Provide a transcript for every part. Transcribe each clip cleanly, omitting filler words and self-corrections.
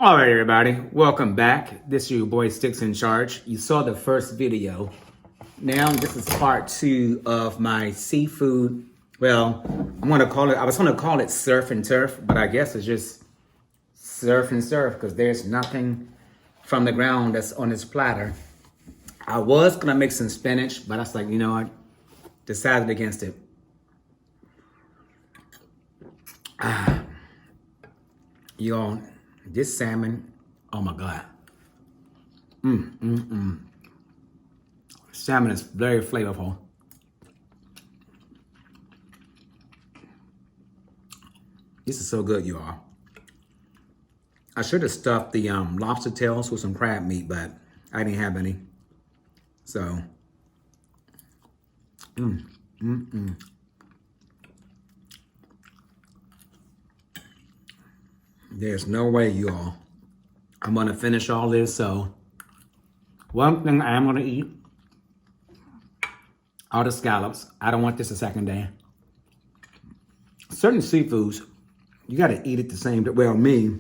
All right, everybody, welcome back. This is your boy Sticks in Charge. You saw the first video. Now this is part two of my seafood. Well, I was gonna call it surf and turf, but I guess it's just surf and surf because there's nothing from the ground that's on this platter. I was gonna make some spinach, but I was like, you know what? Decided against it. Y'all, this salmon, oh my God. Salmon is very flavorful. This is so good, y'all. I should have stuffed the lobster tails with some crab meat, but I didn't have any. So, there's no way, y'all. I'm gonna finish all this. So, one thing I am gonna eat are the scallops. I don't want this a second day. Certain seafoods, you gotta eat it the same day. Well, me,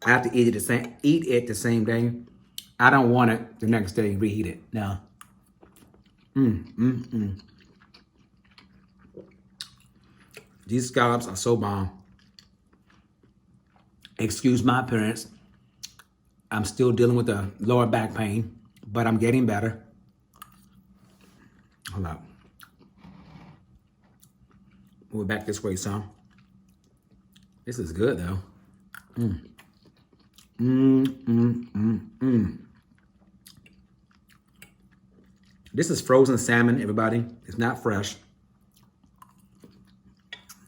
I have to eat it the same day. I don't want it the next day, reheat it. No. These scallops are so bomb. Excuse my appearance. I'm still dealing with the lower back pain, but I'm getting better. Hold up. Move back this way, son. This is good, though. This is frozen salmon, everybody. It's not fresh.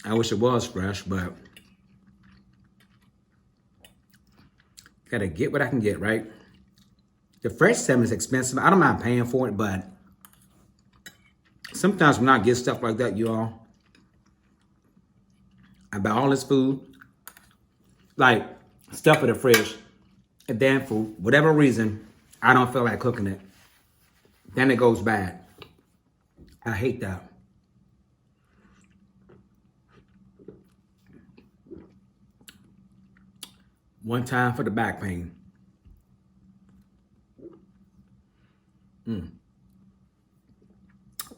I wish it was fresh, but gotta get what I can get, right? The fresh salmon is expensive. I don't mind paying for it, but sometimes when I get stuff like that, y'all, I buy all this food, like stuff in the fridge, and then for whatever reason, I don't feel like cooking it. Then it goes bad. I hate that. One time for the back pain.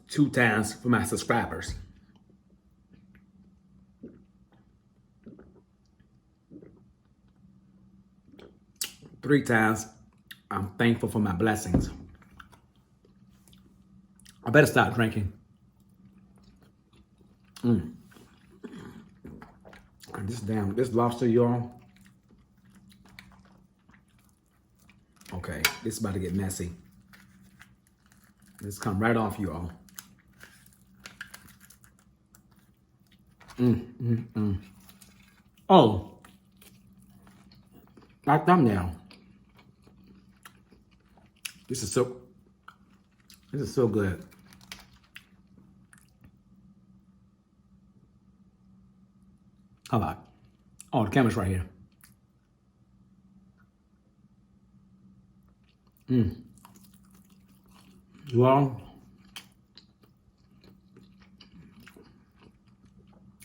2 times for my subscribers. 3 times, I'm thankful for my blessings. I better stop drinking. This lobster, y'all. Okay, this is about to get messy. This come right off, y'all. Oh, my thumbnail. This is so good. How about? Oh, the camera's right here. Well,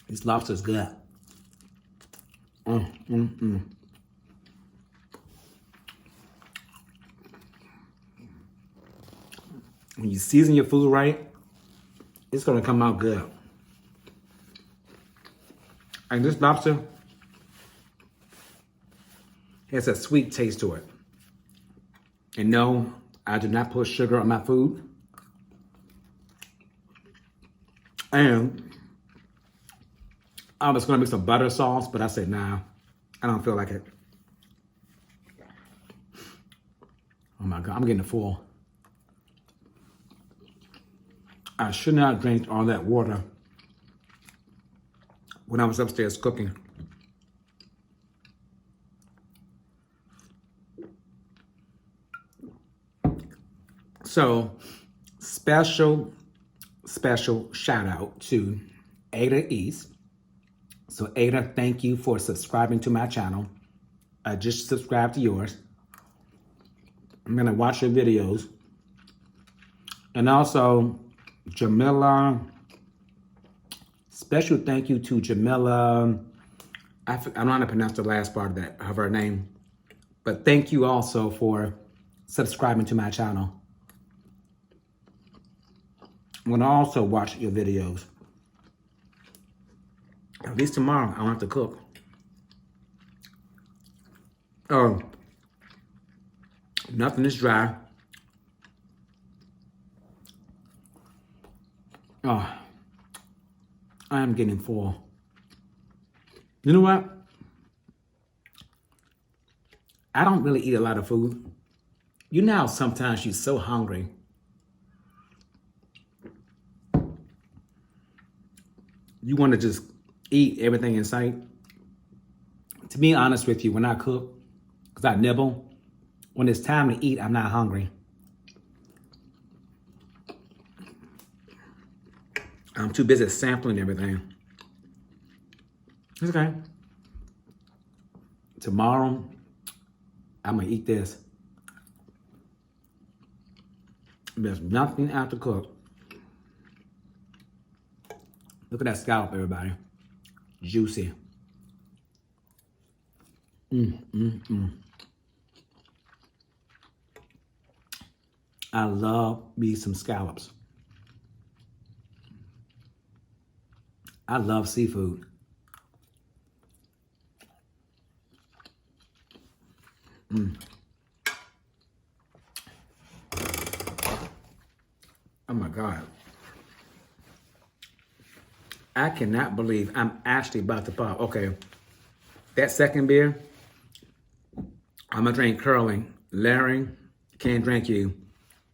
this lobster's good. When you season your food right, it's gonna come out good. And this lobster has a sweet taste to it. And no, I do not put sugar on my food. And I was gonna make some butter sauce, but I said, nah, I don't feel like it. Oh my God, I'm getting full. I should not drink all that water when I was upstairs cooking. So, special shout out to Ada East. So Ada, thank you for subscribing to my channel. I just subscribed to yours. I'm gonna watch your videos. And also, Jamila, special thank you to Jamila. I don't know how to pronounce the last part of her name. But thank you also for subscribing to my channel. I'm going to also watch your videos. At least tomorrow, I don't have to cook. Oh, nothing is dry. Oh, I am getting full. You know what? I don't really eat a lot of food. You know how sometimes you're so hungry. You want to just eat everything in sight. To be honest with you, when I cook, because I nibble, when it's time to eat, I'm not hungry. I'm too busy sampling everything. It's okay. Tomorrow, I'm going to eat this. There's nothing out to cook. Look at that scallop, everybody. Juicy. I love me some scallops. I love seafood. Oh my God. I cannot believe I'm actually about to pop. Okay, that second beer, I'm gonna drink curling. Larry, can't drink you.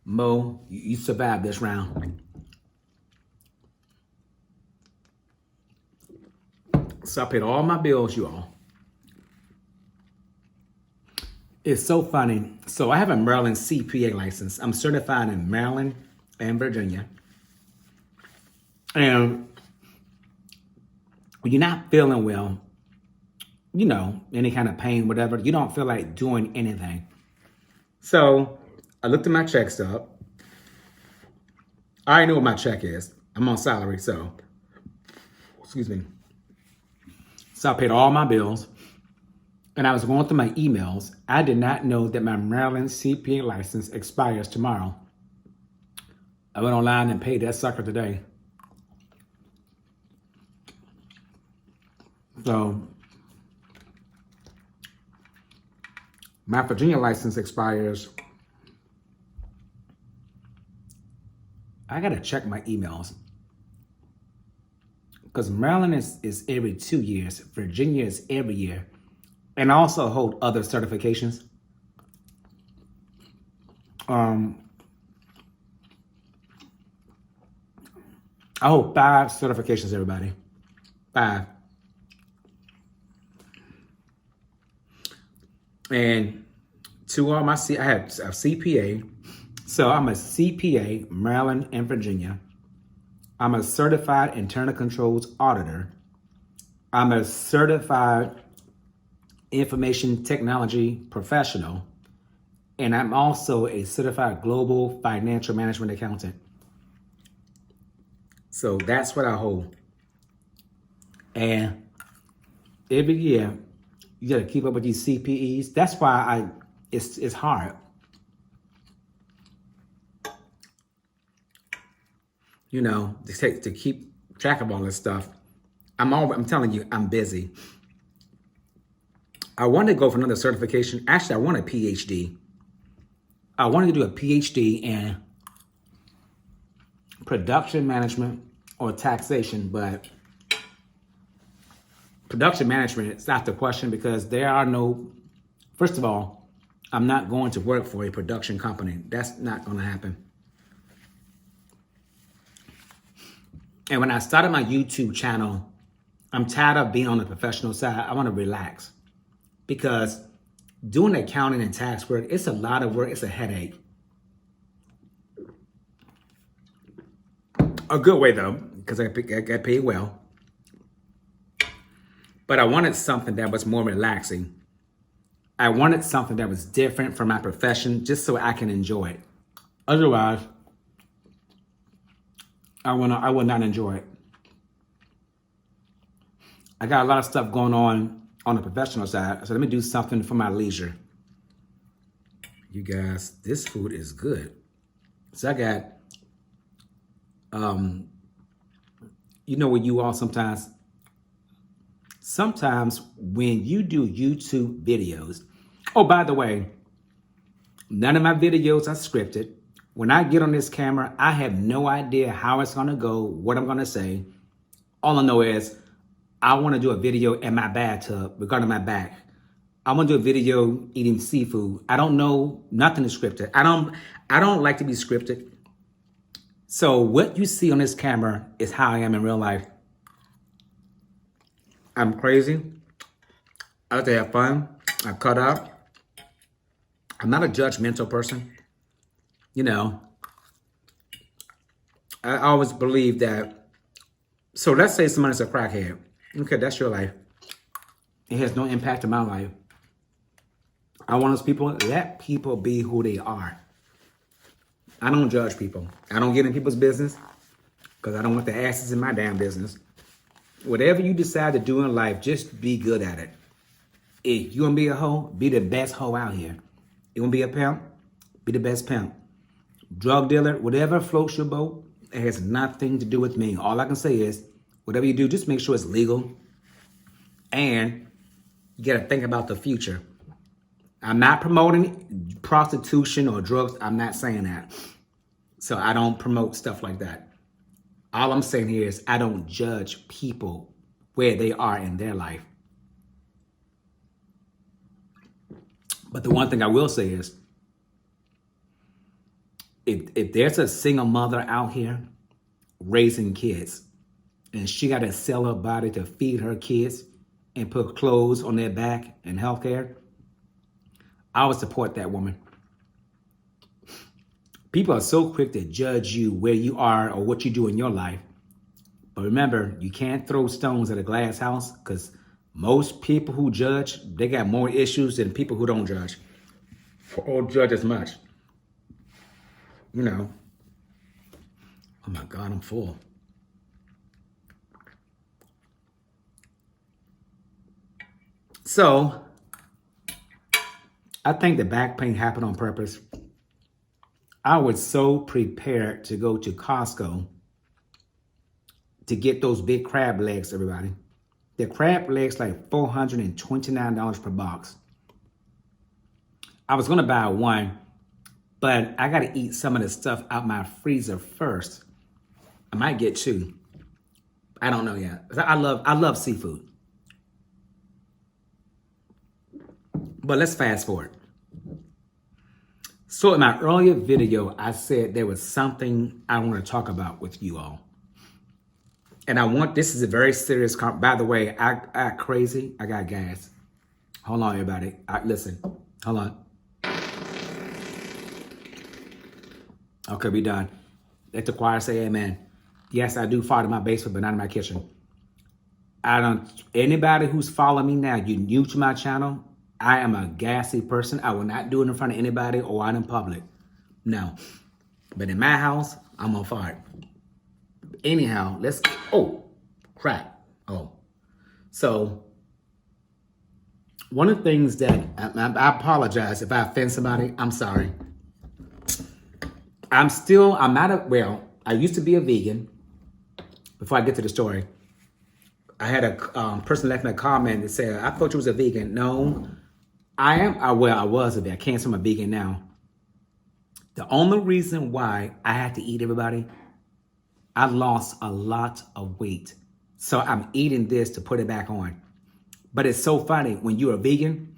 Mo, you survived this round. So I paid all my bills, you all. It's so funny. So I have a Maryland CPA license. I'm certified in Maryland and Virginia. And when you're not feeling well, you know, any kind of pain, whatever, you don't feel like doing anything. So I looked at my check stub. I already know what my check is. I'm on salary, so, excuse me. So I paid all my bills, and I was going through my emails. I did not know that my Maryland CPA license expires tomorrow. I went online and paid that sucker today. So my Virginia license expires. I gotta check my emails. Because Maryland is every 2 years. Virginia is every year. And I also hold other certifications. I hold 5 certifications, everybody. 5. And to all my, I have a CPA. So I'm a CPA, Maryland and Virginia. I'm a certified internal controls auditor. I'm a certified information technology professional. And I'm also a certified global financial management accountant. So that's what I hold. And every year, you gotta keep up with these CPEs. That's why it's hard. You know, to keep track of all this stuff. I'm telling you, I'm busy. I wanted to go for another certification. Actually, I want a PhD. I wanted to do a PhD in production management or taxation, but production management, it's not the question because there are no, first of all, I'm not going to work for a production company. That's not going to happen. And when I started my YouTube channel, I'm tired of being on the professional side. I want to relax because doing accounting and tax work, it's a lot of work. It's a headache. A good way though, because I got paid well. But I wanted something that was more relaxing. I wanted something that was different from my profession just so I can enjoy it. Otherwise, I would not enjoy it. I got a lot of stuff going on the professional side, so let me do something for my leisure. You guys, this food is good. So I got, you know what you all sometimes when you do YouTube videos, oh, by the way, none of my videos are scripted. When I get on this camera, I have no idea how it's gonna go, what I'm gonna say. All I know is I wanna do a video in my bathtub regarding my back. I want to do a video eating seafood. I don't know, nothing is scripted. I don't like to be scripted. So what you see on this camera is how I am in real life. I'm crazy. I like to have fun. I cut up. I'm not a judgmental person. You know, I always believe that. So let's say somebody's a crackhead. Okay, that's your life. It has no impact on my life. I want those people, let people be who they are. I don't judge people. I don't get in people's business because I don't want the asses in my damn business. Whatever you decide to do in life, just be good at it. If you want to be a hoe, be the best hoe out here. You want to be a pimp, be the best pimp. Drug dealer, whatever floats your boat, it has nothing to do with me. All I can say is, whatever you do, just make sure it's legal. And you got to think about the future. I'm not promoting prostitution or drugs. I'm not saying that. So I don't promote stuff like that. All I'm saying here is I don't judge people where they are in their life. But the one thing I will say is, if there's a single mother out here raising kids and she got to sell her body to feed her kids and put clothes on their back and healthcare, I would support that woman. People are so quick to judge you where you are or what you do in your life. But remember, you can't throw stones at a glass house because most people who judge, they got more issues than people who don't judge or judge as much. You know. Oh my God, I'm full. So, I think the back pain happened on purpose. I was so prepared to go to Costco to get those big crab legs, everybody. The crab legs like $429 per box. I was gonna buy one, but I gotta eat some of the stuff out my freezer first. I might get two. I don't know yet. I love seafood. But let's fast forward. So in my earlier video, I said there was something I want to talk about with you all. And this is a very serious, by the way, I crazy, I got gas. Hold on, everybody. Listen, hold on. Okay, we done. Let the choir say amen. Yes, I do fart in my basement, but not in my kitchen. Anybody who's following me now, you're new to my channel, I am a gassy person. I will not do it in front of anybody or out in public. No. But in my house, I'm gonna fart. Anyhow, oh, crap. Oh. So, one of the things that, I apologize if I offend somebody. I'm sorry. I used to be a vegan. Before I get to the story, I had a person left me a comment that said, I thought you was a vegan. No. I was a vegan. I can't say I'm a vegan now. The only reason why I had to eat, everybody, I lost a lot of weight. So I'm eating this to put it back on. But it's so funny, when you're a vegan,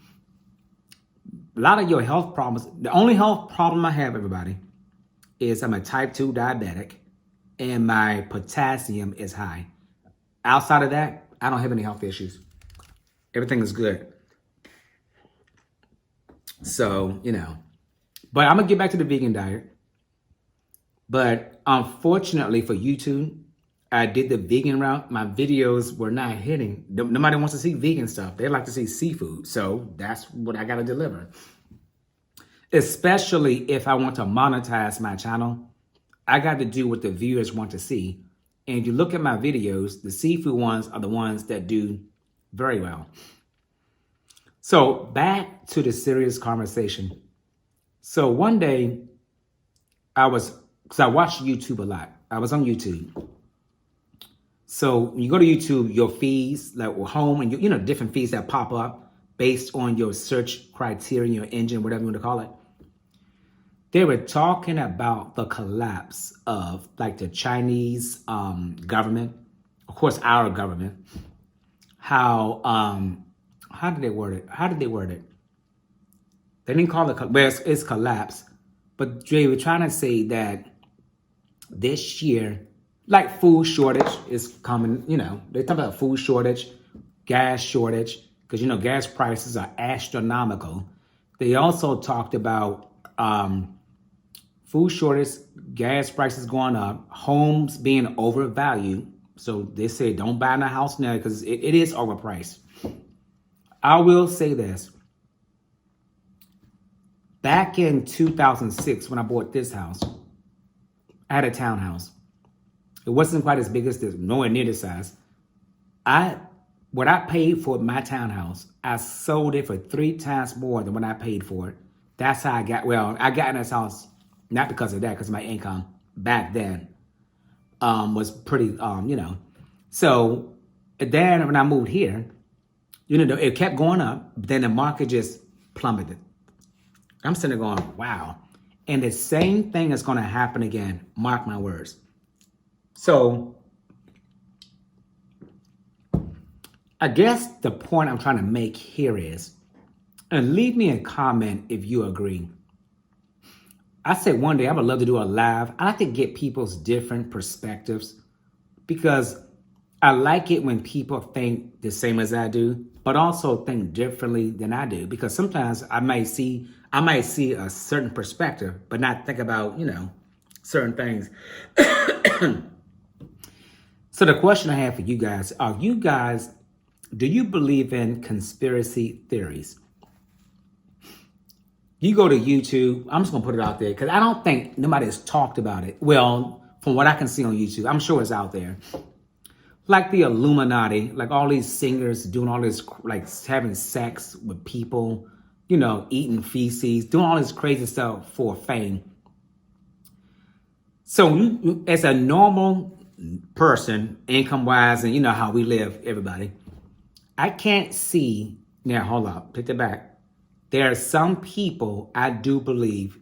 a lot of your health problems, the only health problem I have, everybody, is I'm a type 2 diabetic and my potassium is high. Outside of that, I don't have any health issues. Everything is good. So, you know, but I'm gonna get back to the vegan diet. But unfortunately for YouTube, I did the vegan route. My videos were not hitting. Nobody wants to see vegan stuff. They like to see seafood. So that's what I gotta deliver. Especially if I want to monetize my channel, I got to do what the viewers want to see. And if you look at my videos, the seafood ones are the ones that do very well. So back to the serious conversation. So one day because I watch YouTube a lot. I was on YouTube. So when you go to YouTube, your feeds, like home and different feeds that pop up based on your search criteria, your engine, whatever you want to call it. They were talking about the collapse of like the Chinese government, of course, our government. How did they word it? They didn't call it, well, it's collapse, but they were trying to say that this year, like food shortage is coming. They talk about food shortage, gas shortage, because gas prices are astronomical. They also talked about food shortage, gas prices going up, homes being overvalued. So they say don't buy in a house now because it is overpriced. I will say this. Back in 2006, when I bought this house, I had a townhouse. It wasn't quite as big as this, nowhere near this size. What I paid for my townhouse, I sold it for 3 times more than what I paid for it. That's how I got in this house, not because of that, because my income back then was pretty, So then when I moved here, it kept going up, then the market just plummeted. I'm sitting there going, wow. And the same thing is going to happen again. Mark my words. So I guess the point I'm trying to make here is, and leave me a comment if you agree. I said one day I would love to do a live. I like to get people's different perspectives because I like it when people think the same as I do, but also think differently than I do. Because sometimes I might see a certain perspective, but not think about, certain things. So the question I have for you guys, do you believe in conspiracy theories? You go to YouTube, I'm just going to put it out there because I don't think nobody has talked about it. Well, from what I can see on YouTube, I'm sure it's out there. Like the Illuminati, like all these singers doing all this, like having sex with people, eating feces, doing all this crazy stuff for fame. So you, as a normal person, income-wise, and how we live, everybody, I can't see, now hold up, take that back. There are some people I do believe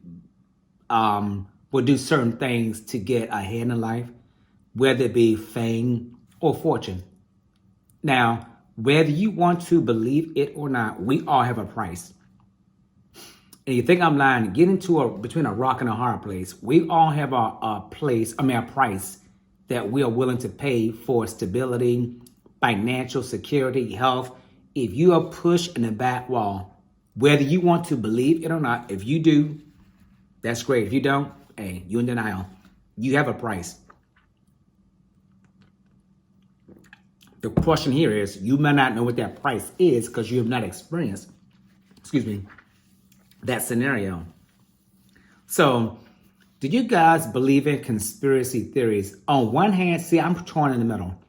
will do certain things to get ahead in life, whether it be fame or fortune. Now, whether you want to believe it or not, we all have a price. And you think I'm lying, get into between a rock and a hard place. We all have a price that we are willing to pay for stability, financial security, health. If you are pushed in the back wall, whether you want to believe it or not, if you do, that's great. If you don't, hey, you're in denial. You have a price. The question here is, you may not know what that price is because you have not experienced, that scenario. So, do you guys believe in conspiracy theories? On one hand, see, I'm torn in the middle.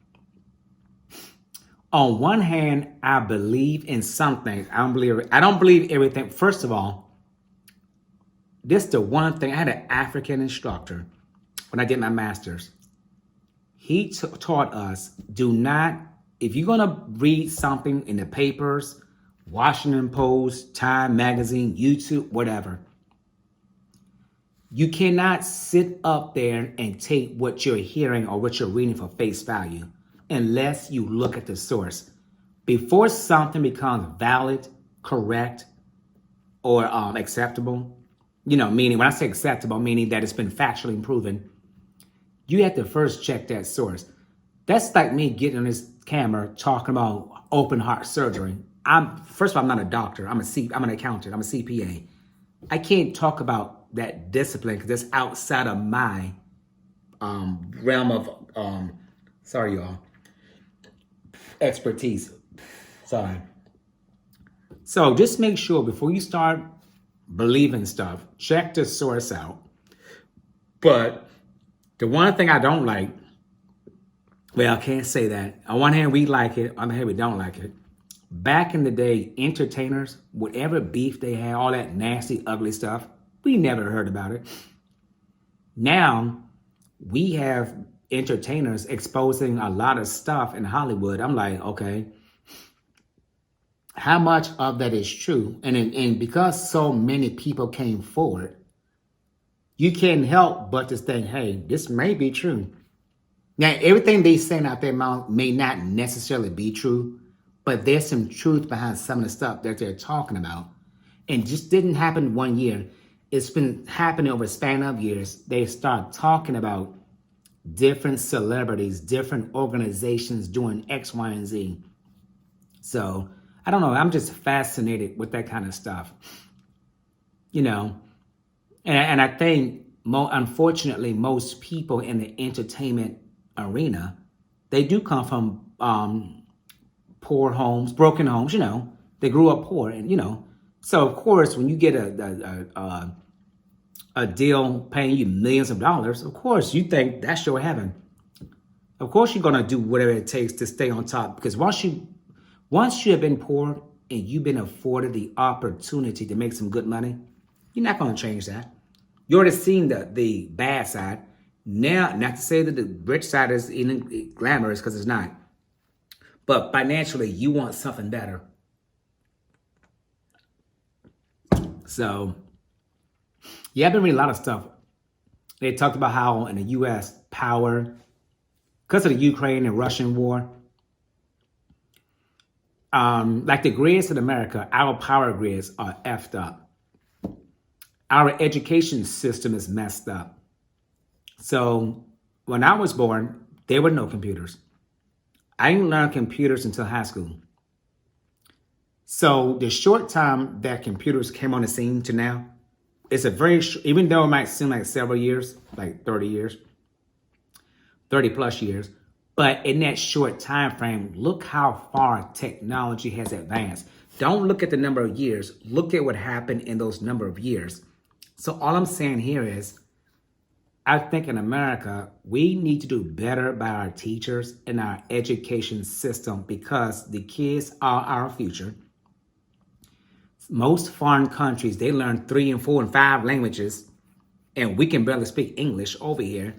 On one hand, I believe in some things. I don't believe everything. First of all, this is the one thing. I had an African instructor when I did my master's. He taught us, do not, if you're going to read something in the papers, Washington Post, Time Magazine, YouTube, whatever, you cannot sit up there and take what you're hearing or what you're reading for face value unless you look at the source. Before something becomes valid, correct, or acceptable, meaning, when I say acceptable, meaning that it's been factually proven, you have to first check that source. That's like me getting on this camera talking about open heart surgery. First of all, I'm not a doctor. I'm an accountant. I'm a CPA. I can't talk about that discipline because it's outside of my realm of, sorry, y'all, expertise. Sorry. So just make sure before you start believing stuff, check the source out. But the one thing I don't like, well, I can't say that. On one hand, we like it. On the other hand, we don't like it. Back in the day, entertainers, whatever beef they had, all that nasty, ugly stuff, We never heard about it. Now we have entertainers exposing a lot of stuff in Hollywood. I'm like, okay, how much of that is true? And because so many people came forward, you can't help but to think, hey, this may be true. Now, everything they say out their mouth may not necessarily be true, but there's some truth behind some of the stuff that they're talking about. And just didn't happen 1 year. It's been happening over a span of years. They start talking about different celebrities, different organizations doing X, Y, and Z. So, I don't know. I'm just fascinated with that kind of stuff. You know, and I think, unfortunately, most people in the entertainment arena, they do come from poor homes, broken homes. You know, they grew up poor, and so of course, when you get a deal paying you millions of dollars, of course you think that's your heaven. Of course, you're gonna do whatever it takes to stay on top, because once you have been poor and you've been afforded the opportunity to make some good money, you're not gonna change that. You already seen the bad side. Now, not to say that the rich side is even glamorous, because it's not. But financially, you want something better. So, yeah, I've been reading a lot of stuff. They talked about how in the U.S. power, because of the Ukraine and Russian war, like the grids in America, our power grids are effed up. Our education system is messed up. So when I was born, there were no computers. I didn't learn computers until high school. So the short time that computers came on the scene to now, it's a very, even though it might seem like several years, like 30 years, 30 plus years, but in that short time frame, look how far technology has advanced. Don't look at the number of years, look at what happened in those number of years. So all I'm saying here is, I think in America, we need to do better by our teachers and our education system, because the kids are our future. Most foreign countries, they learn 3 and 4 and 5 languages, and we can barely speak English over here.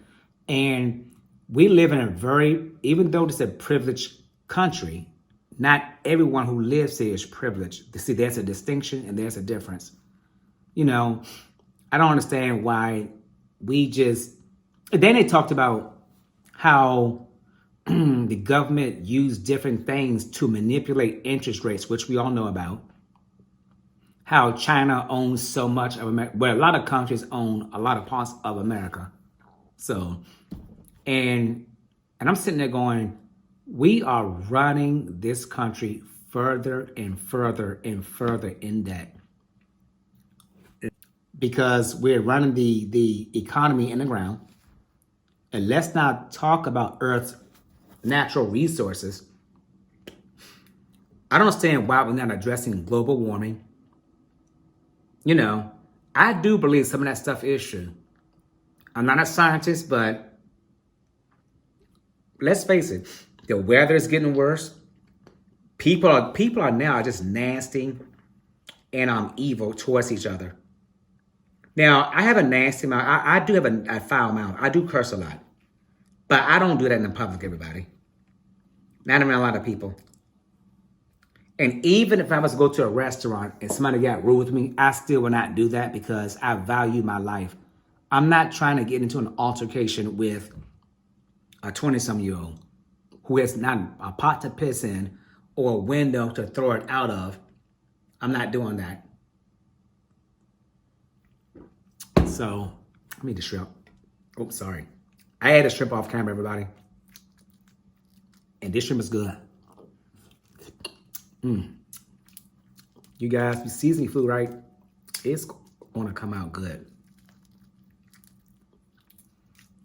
And we live in a very, even though it's a privileged country, not everyone who lives here is privileged. See, there's a distinction and there's a difference. I don't understand why we just... Then they talked about how the government used different things to manipulate interest rates, which we all know about. How China owns so much of America. Well, a lot of countries own a lot of parts of America. So, and I'm sitting there going, we are running this country further and further and further in debt, because we're running the economy in the ground. And let's not talk about Earth's natural resources. I don't understand why we're not addressing global warming. I do believe some of that stuff is true. I'm not a scientist, but let's face it, the weather is getting worse. People are now just nasty and evil towards each other. Now, I have a nasty mouth. I do have a foul mouth. I do curse a lot. But I don't do that in the public, everybody. Not around a lot of people. And even if I was to go to a restaurant and somebody got rude with me, I still would not do that, because I value my life. I'm not trying to get into an altercation with a 20-some-year-old who has not a pot to piss in or a window to throw it out of. I'm not doing that. So, let me eat the shrimp. Oh, sorry. I had a shrimp off camera, everybody. And this shrimp is good. You guys, you season food, right? It's gonna come out good.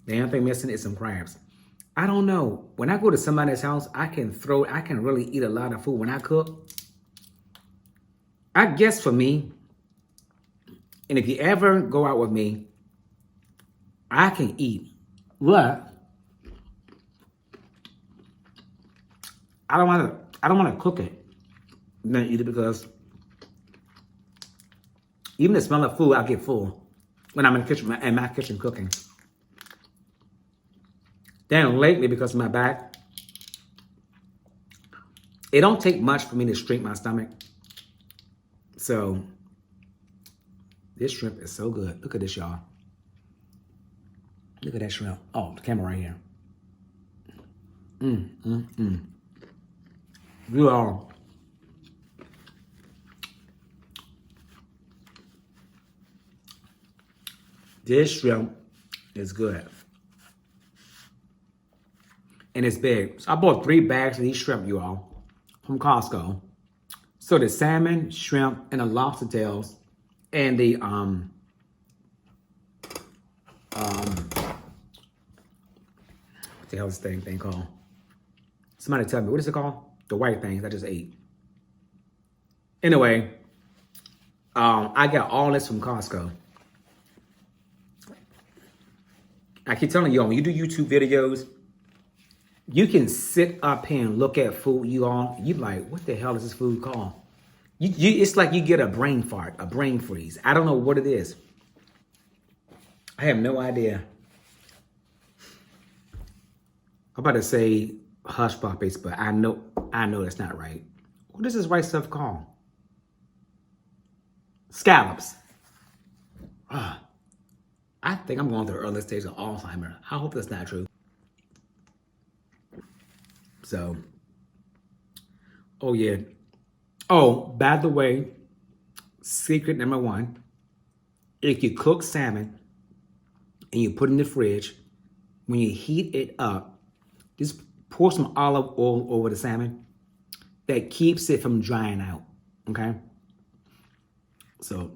The only thing missing is some crabs. I don't know. When I go to somebody's house, I can really eat a lot of food when I cook. I guess for me, and if you ever go out with me, I can eat. But I don't want to cook it. I'm gonna eat it, because even the smell of food, I get full. when I'm in the kitchen, in my kitchen cooking. Then lately, because of my back, it don't take much for me to shrink my stomach. So this shrimp is so good. Look at this, y'all. Look at that shrimp. Oh, the camera right here. You all. This shrimp is good. And it's big. So I bought 3 bags of these shrimp, you all, from Costco. So the salmon, shrimp, and the lobster tails, and the what the hell is this thing called? Somebody tell me, what is it called? The white things I just ate. Anyway, I got all this from Costco. I keep telling you all, when you do YouTube videos, you can sit up here and look at food you like, what the hell is this food called? It's like you get a brain fart, a brain freeze. I don't know what it is. I have no idea. I'm about to say hush puppies, but I know that's not right. What is this white stuff called? Scallops. I think I'm going through the early stage of Alzheimer's. I hope that's not true. So, oh yeah. Oh, by the way, secret number 1, if you cook salmon and you put it in the fridge, when you heat it up, just pour some olive oil over the salmon. That keeps it from drying out, okay? So,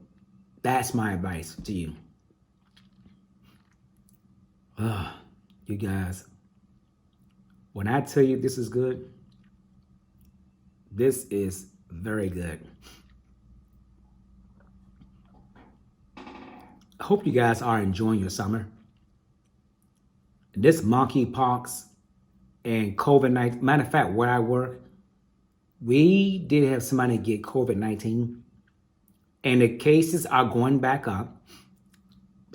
that's my advice to you. You guys, when I tell you this is good, this is very good. I hope you guys are enjoying your summer. This monkeypox and COVID-19, matter of fact, where I work, we did have somebody get COVID-19, and the cases are going back up.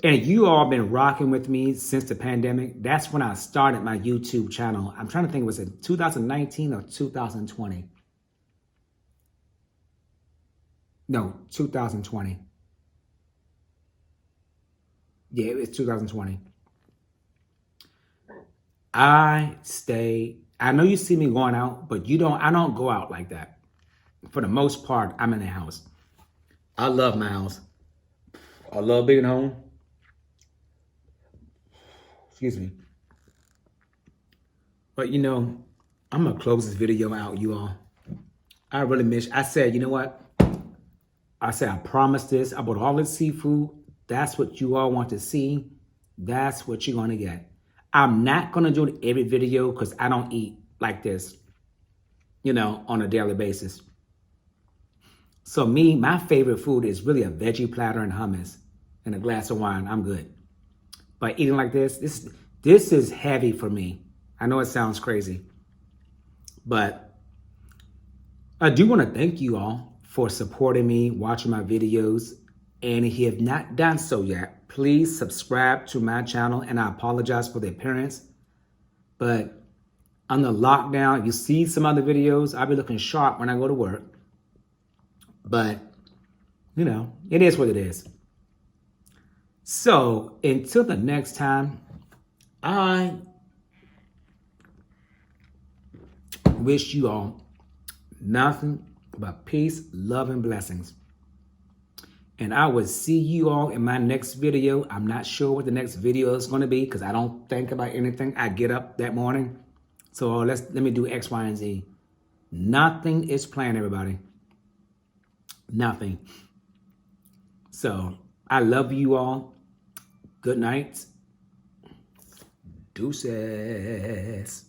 And you all been rocking with me since the pandemic. That's when I started my YouTube channel. I'm trying to think, was it 2019 or 2020? No, 2020. Yeah, it was 2020. I know you see me going out, but I don't go out like that. For the most part, I'm in the house. I love my house. I love being home. Excuse me. But I'm going to close this video out, you all. I really miss, I said, you know what? I said, I promised this. I bought all this seafood. That's what you all want to see. That's what you're going to get. I'm not going to do it every video because I don't eat like this, on a daily basis. So my favorite food is really a veggie platter and hummus and a glass of wine. I'm good. But eating like this is heavy for me. I know it sounds crazy, but I do want to thank you all for supporting me, watching my videos. And if you have not done so yet, please subscribe to my channel. And I apologize for the appearance, but under lockdown, you see some other videos, I'll be looking sharp when I go to work. But, it is what it is. So, until the next time, I wish you all nothing but peace, love, and blessings. And I will see you all in my next video. I'm not sure what the next video is going to be because I don't think about anything. I get up that morning. So let me do X, Y, and Z. Nothing is planned, everybody. Nothing. So I love you all. Good night. Deuces.